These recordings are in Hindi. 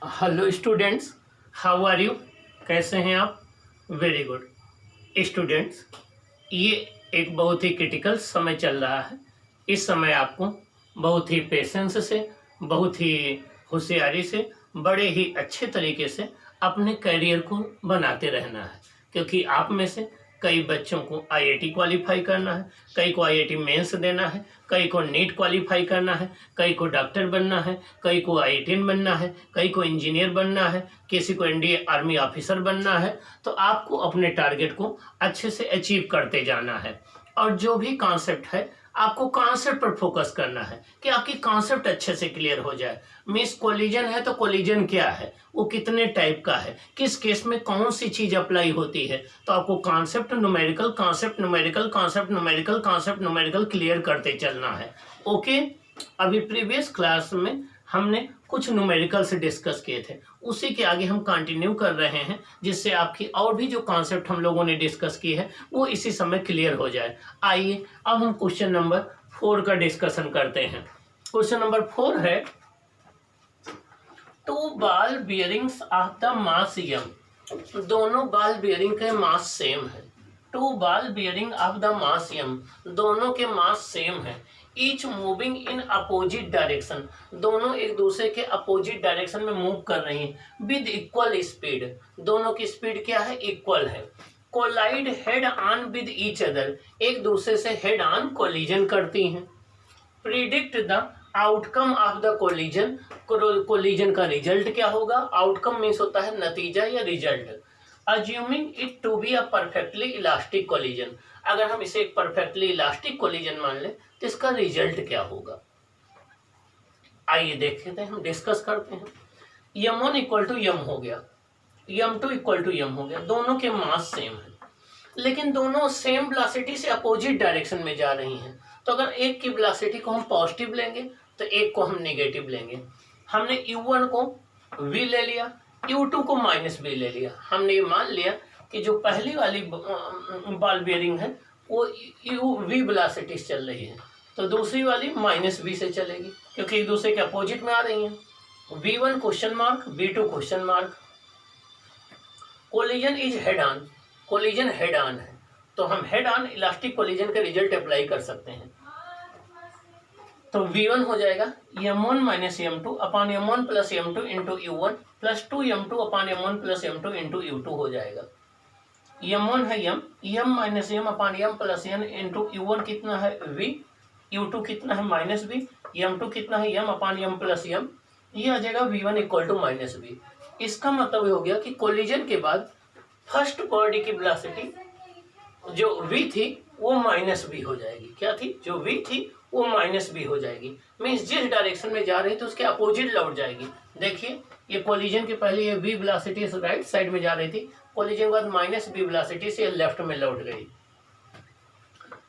Hello students, how are you? कैसे हैं आप? Very good students. ये एक बहुत ही क्रिटिकल समय चल रहा है। इस समय आपको बहुत ही पेशेंस से, बहुत ही होशियारी से, बड़े ही अच्छे तरीके से अपने करियर को बनाते रहना है, क्योंकि आप में से कई बच्चों को आईआईटी क्वालिफाई करना है, कई को आईआईटी मेंस देना है, कई को नीट क्वालिफाई करना है, कई को डॉक्टर बनना है, कई को आईआईटीएन बनना है, कई को इंजीनियर बनना है, किसी को एनडीए आर्मी ऑफिसर बनना है। तो आपको अपने टारगेट को अच्छे से अचीव करते जाना है। और जो भी कॉन्सेप्ट है, आपको कॉन्सेप्ट पर फोकस करना है कि आपकी कॉन्सेप्ट अच्छे से क्लियर हो जाए। मीन्स कोलिजन है तो कोलिजन क्या है, वो कितने टाइप का है, किस केस में कौन सी चीज अप्लाई होती है। तो आपको concept numerical, concept numerical, concept numerical, concept numerical clear करते चलना है। ओके, अभी प्रीवियस क्लास में हमने कुछ न्यूमेरिकल से डिस्कस किए थे, उसी के आगे हम कंटिन्यू कर रहे हैं, जिससे आपकी और भी जो कॉन्सेप्ट हम लोगों ने डिस्कस की है वो इसी समय क्लियर हो जाए। आइए अब हम क्वेश्चन नंबर 4 का डिस्कशन करते हैं। क्वेश्चन नंबर 4 है, two ball bearings of the mass m, दोनों बॉल बियरिंग के मास सेम है। Two ball bearing of the mass m, दोनों के मास सेम है। Each moving in opposite direction, दोनों एक दूसरे के अपोजिट डायरेक्शन में मूव कर रही हैं विद इक्वल स्पीड, दोनों की स्पीड क्या है, इक्वल है। Collide head on with each other, एक दूसरे से हेड ऑन कोलिजन करती हैं। Predict the outcome of the collision, collision का रिजल्ट क्या होगा। आउटकम मीन्स होता है नतीजा या result. Assuming it to be a perfectly elastic collision, अगर हम इसे एक परफेक्टली इलास्टिक कोलिजन मान लें तो इसका रिजल्ट क्या होगा। आइए देखते हैं, हम डिस्कस करते हैं। m1 इक्वल टू m हो गया, m2 इक्वल टू m हो गया, दोनों के मास सेम है, लेकिन दोनों सेम वेलोसिटी से अपोजिट डायरेक्शन में जा रही हैं। तो अगर एक की वेलोसिटी को हम पॉजिटिव लेंगे तो एक को हम नेगेटिव लेंगे। हमने u1 को v ले लिया, u2 को -v ले लिया। हमने ये मान लिया कि जो पहली वाली बॉल बियरिंग है वो v वेलोसिटी से चल रही है, तो दूसरी वाली -v से चलेगी, क्योंकि एक दूसरे के अपोजिट में आ रही हैं। v1 question mark, v2 question mark. Collision is head on, collision head on है, तो हम हेड ऑन इलास्टिक कोलिजन का रिजल्ट अप्लाई कर सकते हैं। तो v1 हो जाएगा m1 minus m2 upon m1 plus m2 into u1 plus 2m2 upon m1 plus m2 into u2 हो जाएगा। m1 है m minus m upon m plus n into u1 कितना है v, u2 कितना है -v, m2 कितना है m upon m plus m, ये आ जाएगा v1 इक्वल टू -v। इसका मतलब हो गया कि कोलिजन के बाद फर्स्ट बॉडी की वेलोसिटी जो v थी वो -v हो जाएगी। क्या थी, जो v थी वो -v हो जाएगी। मीन्स जिस डायरेक्शन में जा रही थी उसके अपोजिट लौट जाएगी। देखिए ये कोलिजन के पहले ये v वेलोसिटी राइट साइड में जा रही थी, कोलिजन के बाद -v वेलोसिटी से लेफ्ट में लौट गई।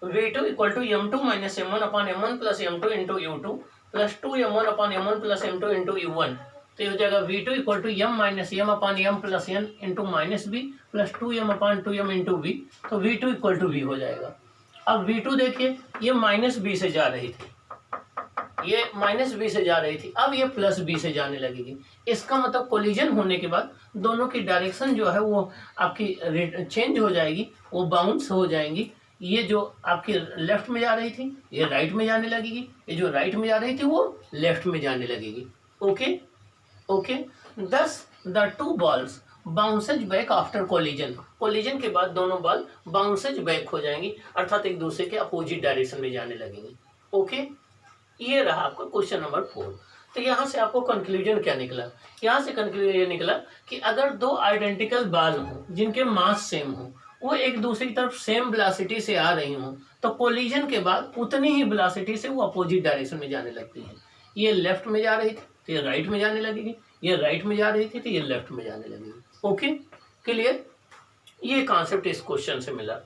v2 equal to m2 minus m1 upon m1 plus m2 into u2 plus 2m1 upon m1 plus m2 into u1, तो ये हो जाएगा v2 equal to m minus m upon m plus n into -v plus 2m upon 2m into v, तो v2 इक्वल टू v हो जाएगा। अब v2 देखिए ये -v से जा रही थी, ये -v से जा रही थी, अब ये +b से जाने लगेगी। इसका मतलब कोलिजन होने के बाद दोनों की डायरेक्शन जो है वो आपकी चेंज हो जाएगी, वो बाउंस हो जाएंगी। ये जो आपकी लेफ्ट में जा रही थी ये राइट में जाने लगेगी, ये जो राइट में जा रही थी वो लेफ्ट में जाने लगेगी। ओके ओके, दस the two balls bounces back after collision, collision के बाद दोनों बॉल बाउंसेज बैक हो जाएंगी, अर्थात एक दूसरे के अपोजिट डायरेक्शन में जाने लगेंगे। ओके, ये रहा आपका क्वेश्चन नंबर 4। तो यहाँ से आपको कंक्लूजन क्या निकला, यहाँ से कंक्लूजन ये निकला कि अगर दो आइडेंटिकल बॉल हों जिनके मास सेम हो, वो एक दूसरे की तरफ सेम वेलोसिटी से आ रही हों, तो कोलिजन के बाद उतनी ही वेलोसिटी से वो अपोजिट डायरेक्शन में जाने लगती हैं। ये लेफ्ट में जा रही थी तो ये राइट में जाने लगेगी, ये राइट में जा रही थी तो ये लेफ्ट में जाने लगेगी। ओके, क्लियर, ये कॉन्सेप्ट इस क्वेश्चन से मिला।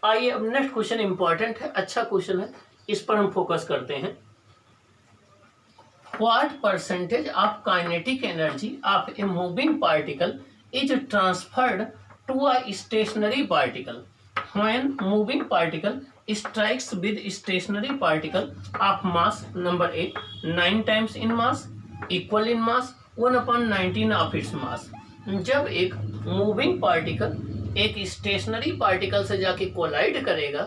आइए अब नेक्स्ट क्वेश्चन इंपॉर्टेंट है, अच्छा क्वेश्चन है, इस पर हम फोकस करते हैं। What percentage of kinetic energy of a moving particle is transferred to a stationary particle when moving particle strikes with stationary particle of mass number A 9 times in mass, equal in mass, 1/19 of its mass. जब एक मूविंग पार्टिकल एक स्टेशनरी पार्टिकल से जाके कोलाइड करेगा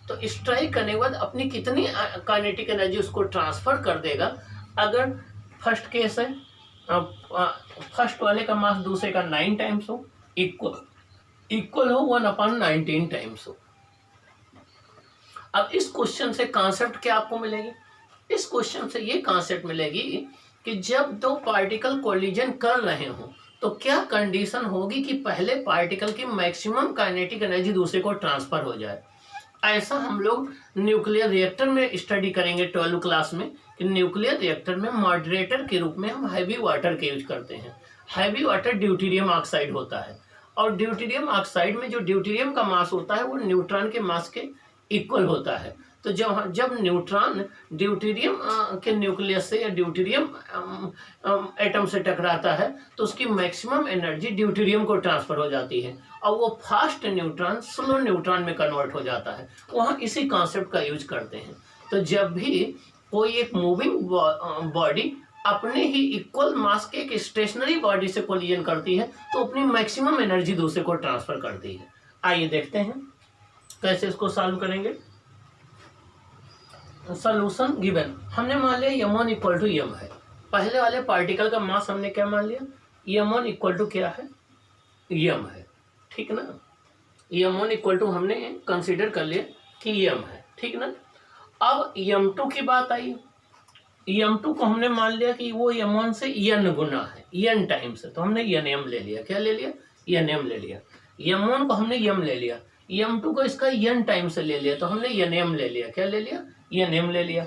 तो स्ट्राइक करने के बाद अपनी कितनी काइनेटिक एनर्जी उसको ट्रांसफर कर देगा। अगर फर्स्ट केस है, फर्स्ट वाले का मास दूसरे का 9 टाइम्स हो, इक्वल हो 1/19 टाइम्स हो। अब इस क्वेश्चन से कॉन्सेप्ट क्या आपको मिलेगी? इस क्वेश्चन से ये कॉन्सेप्ट मिलेगी कि जब दो पार्टिकल कोलिजन कर रहे हो तो क्या कंडीशन होगी कि पहले पार्टिकल की मैक्सिमम काइनेटिक एनर्जी दूसरे को ट्रांसफर हो जाए। ऐसा हम लोग न्यूक्लियर रिएक्टर में स्टडी करेंगे 12वीं क्लास में कि न्यूक्लियर रिएक्टर में मॉडरेटर के रूप में हम हैवी वाटर के यूज करते हैं। हैवी वाटर ड्यूटेरियम ऑक्साइड होता है और ड्यूटेरियम ऑक्साइड में जो ड्यूटेरियम का मास होता है वो न्यूट्रॉन के मास के इक्वल होता है। तो जब न्यूट्रॉन ड्यूटेरियम के न्यूक्लियस से या ड्यूटेरियम एटम से टकराता है तो उसकी मैक्सिमम एनर्जी ड्यूटेरियम को ट्रांसफर हो जाती है और वो फास्ट न्यूट्रॉन स्लो न्यूट्रॉन में कन्वर्ट हो जाता है। वहाँ इसी कॉन्सेप्ट का यूज करते हैं। तो जब भी कोई एक मूविंग बॉडी अपने ही इक्वल मास के एक स्टेशनरी बॉडी से कोलिजन करती है तो अपनी मैक्सिमम एनर्जी दूसरे को ट्रांसफर करती है। आइए देखते हैं कैसे इसको सॉल्व करेंगे। सॉल्यूशन गिवन, हमने मान लिया m1 इक्वल टू m है। पहले वाले पार्टिकल का मास हमने क्या मान लिया? m1 इक्वल टू क्या है? m है, ठीक ना। m1 इक्वल टू हमने कंसीडर कर लिया कि m है, ठीक ना। अब m2 की बात आई। m2 को हमने मान लिया कि वो m1 से n गुना है, n टाइम्स है, तो हमने nm ले लिया। क्या ले लिया? nm ले लिया। m1 को हमने m ले लिया, m2 को इसका n टाइम से ले लिया तो हमने nm ले लिया। क्या ले लिया? nm ले लिया।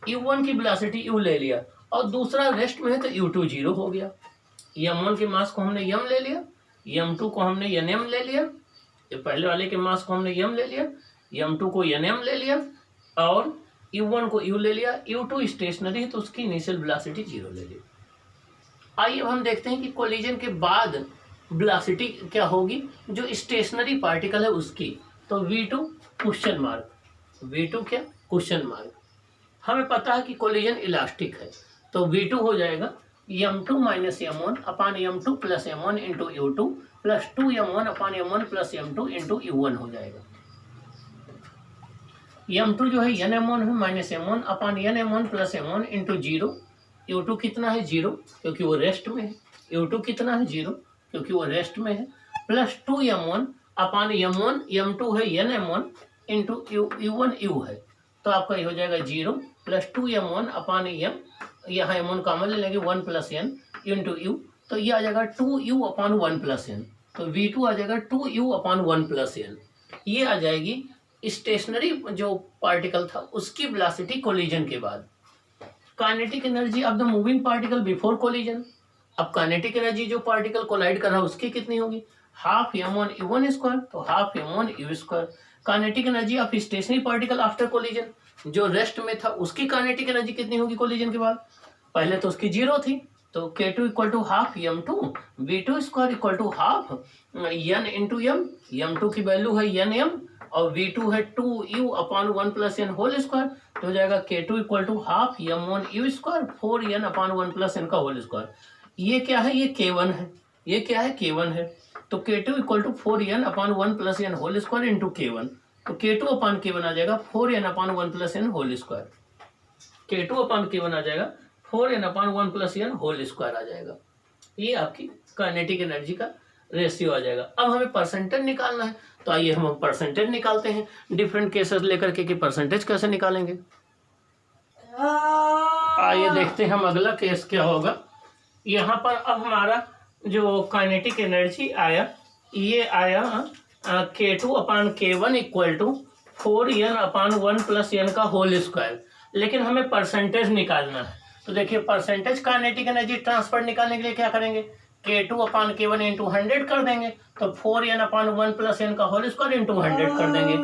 u1 की वेलोसिटी u ले लिया और दूसरा रेस्ट में है तो u2 जीरो हो गया। m1 के मास को हमने m ले लिया, m2 को हमने nm ले लिया, ये पहले वाले के मास को हमने m ले लिया, m2 को nm ले लिया और u1 को u ले लिया। u2 स्टेशनरी है तो उसकी इनिशियल वेलोसिटी जीरो ले ली। आइए अब हम देखते हैं कि कोलिजन के बाद वेलोसिटी क्या होगी जो स्टेशनरी पार्टिकल है उसकी। तो v2 क्वेश्चन मार्क, v2 क्या? Question mark. हमें पता है कि कोलिजन इलास्टिक है तो v2 हो जाएगा m2 माइनस m1 अपान m2 plus m1 into u2 plus 2m1 अपान m1 plus m2 into u1 हो जाएगा। m2 जो है nm1 है माइनस m1 अपान nm1 plus m1 into 0। u2 कितना है? 0 क्योंकि वो रेस्ट में है। u2 कितना है? 0 क्योंकि वो रेस्ट में है। प्लस 2m1 अपान m1, m2 है nm1 इंटू u1 u है तो आपका ये हो जाएगा 0 प्लस 2m1 अपान m, यहाँ m1 कॉमन ले लेंगे 1 प्लस n इंटू u, तो ये आ जाएगा 2u अपान 1 प्लस n। तो v2 आ जाएगा 2u अपान 1 प्लस n। ये आ जाएगी स्टेशनरी जो पार्टिकल था उसकी वेलोसिटी कोलिजन के बाद। Kinetic energy of the moving particle before collision. अब काइनेटिक एनर्जी जो पार्टिकल कोलाइड कर रहा है उसकी कितनी होगी? हाफ m1 u1 स्क्वायर, तो half m1 u square. Kinetic energy of stationary particle after collision, जो रेस्ट में था उसकी काइनेटिक एनर्जी कितनी होगी कोलिजन के बाद? पहले तो उसकी 0 थी तो k2 equal to half m2, v2 square equal to half n into m, m2 की वैल्यू है nm और v2 है 2u upon 1 plus n whole square, तो हो जाएगा k2 equal to half m1 u square 4n upon 1 plus n का होल स्क्वायर। ये क्या है? ये k1 है। ये क्या है? k1 है। तो k2 equal to 4n upon 1 plus n whole square into k1, तो k2 अपान k1 आ जाएगा 4n upon 1 plus n whole square. k2 upon k1 आ जाएगा 4n upon 1 plus n whole square आ जाएगा। ये आपकी काइनेटिक एनर्जी का रेशियो आ जाएगा। अब हमें परसेंटेज निकालना है तो आइए हम परसेंटेज निकालते हैं डिफरेंट केसेस लेकर के कि परसेंटेज कैसे निकालेंगे। आइए देखते हैं हम अगला केस क्या होगा। यहाँ पर अब हमारा जो काइनेटिक एनर्जी आया ये आया k2 upon k1 equal to 4n upon 1 plus n का होल स्क्वायर, लेकिन हमें परसेंटेज निकालना है। तो देखिए परसेंटेज काइनेटिक एनर्जी ट्रांसफर निकालने के लिए क्या करेंगे? k2 अपान k1 इंटू 100 कर देंगे तो 4n अपान 1 प्लस n का होल स्क्वायर इंटू 100 कर देंगे।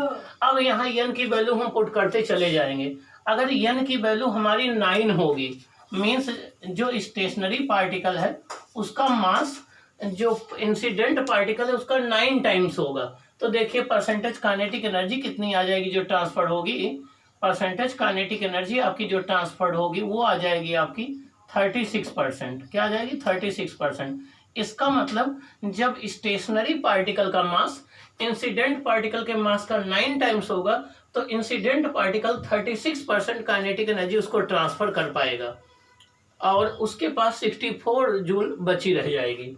अब यहाँ n की वैल्यू हम पुट करते चले जाएंगे। अगर n की वैल्यू हमारी 9 होगी मीन्स जो स्टेशनरी पार्टिकल है उसका मास जो इंसिडेंट पार्टिकल है उसका 9 टाइम्स होगा। तो देखिए परसेंटेज काइनेटिक एनर्जी कितनी आ जाएगी जो ट्रांसफर होगी। परसेंटेज काइनेटिक एनर्जी आपकी जो ट्रांसफर होगी वो आ जाएगी आपकी 36%। क्या आ जाएगी? 36%। इसका मतलब जब स्टेशनरी पार्टिकल का मास इंसिडेंट पार्टिकल के मास का 9 टाइम्स होगा तो इंसिडेंट पार्टिकल 36% काइनेटिक एनर्जी उसको ट्रांसफर कर पाएगा और उसके पास 64 जूल बची रह जाएगी।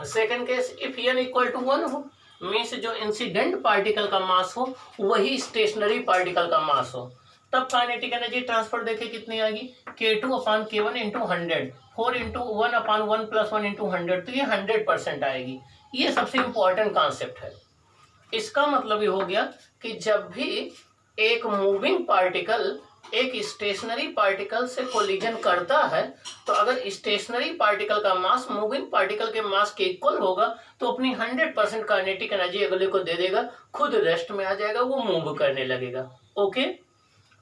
Second case, if n equal to 1 हो, मीन्स जो इंसिडेंट पार्टिकल का मास हो वही स्टेशनरी पार्टिकल का मास हो, तब काइनेटिक एनर्जी ट्रांसफर देखे कितनी आएगी? K2/K1 into 100, 4 into 1/1 plus 1 into 100, तो ये 100% आएगी। ये सबसे इंपॉर्टेंट कॉन्सेप्ट है। इसका मतलब ये हो गया कि जब भी एक मूविंग पार्टिकल एक स्टेशनरी पार्टिकल से कोलिजन करता है तो अगर स्टेशनरी पार्टिकल का मास मूविंग पार्टिकल के मास के इक्वल होगा तो अपनी 100% काइनेटिक एनर्जी अगले को दे देगा, खुद रेस्ट में आ जाएगा, वो मूव करने लगेगा। ओके,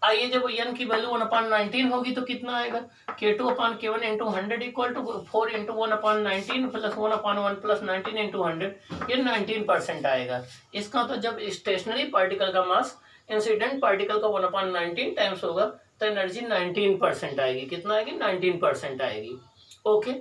आइए जब n की वैल्यू 1/19 होगी तो कितना आएगा? K2/K1 into 100 equal to 4 into 1/19 plus 1/1 plus 19 into 100, ये 19% आएगा। इसका तो जब स्टेशनरी पार्टिकल का मास इंसिडेंट पार्टिकल का 1/19 टाइम्स होगा तो एनर्जी 19% आएगी। कितना आएगी? 19% आएगी। ओके,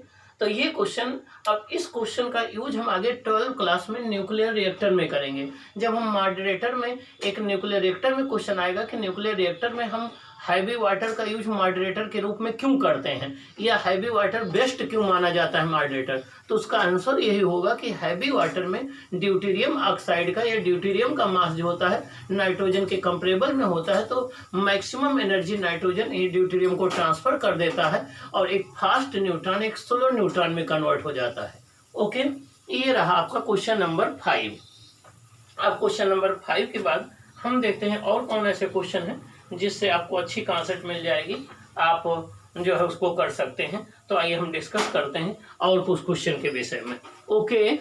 तो ये क्वेश्चन, अब इस क्वेश्चन का यूज हम आगे 12 क्लास में न्यूक्लियर रिएक्टर में करेंगे। जब हम मॉडरेटर में एक न्यूक्लियर रिएक्टर में क्वेश्चन आएगा कि न्यूक्लियर रिएक्टर में हम हैवी वाटर का यूज मॉडरेटर के रूप में क्यों करते हैं या हैवी वाटर बेस्ट क्यों माना जाता है मॉडरेटर, तो उसका आंसर यही होगा कि हैवी वाटर में ड्यूटेरियम ऑक्साइड का या ड्यूटेरियम का मास जो होता है नाइट्रोजन के कंपेरेबल में होता है, तो मैक्सिमम एनर्जी नाइट्रोजन ये ड्यूटेरियम को ट्रांसफर कर देता है और एक फास्ट न्यूट्रॉन एक स्लो न्यूट्रॉन में कन्वर्ट हो जाता है। ओके, ये रहा आपका क्वेश्चन नंबर 5। अब क्वेश्चन नंबर 5 के बाद हम देखते हैं और कौन ऐसे क्वेश्चन हैं जिससे आपको अच्छी कॉन्सेप्ट मिल जाएगी, आप जो है उसको कर सकते हैं। तो आइए हम डिस्कस करते हैं और कुछ क्वेश्चन के विषय में। ओके।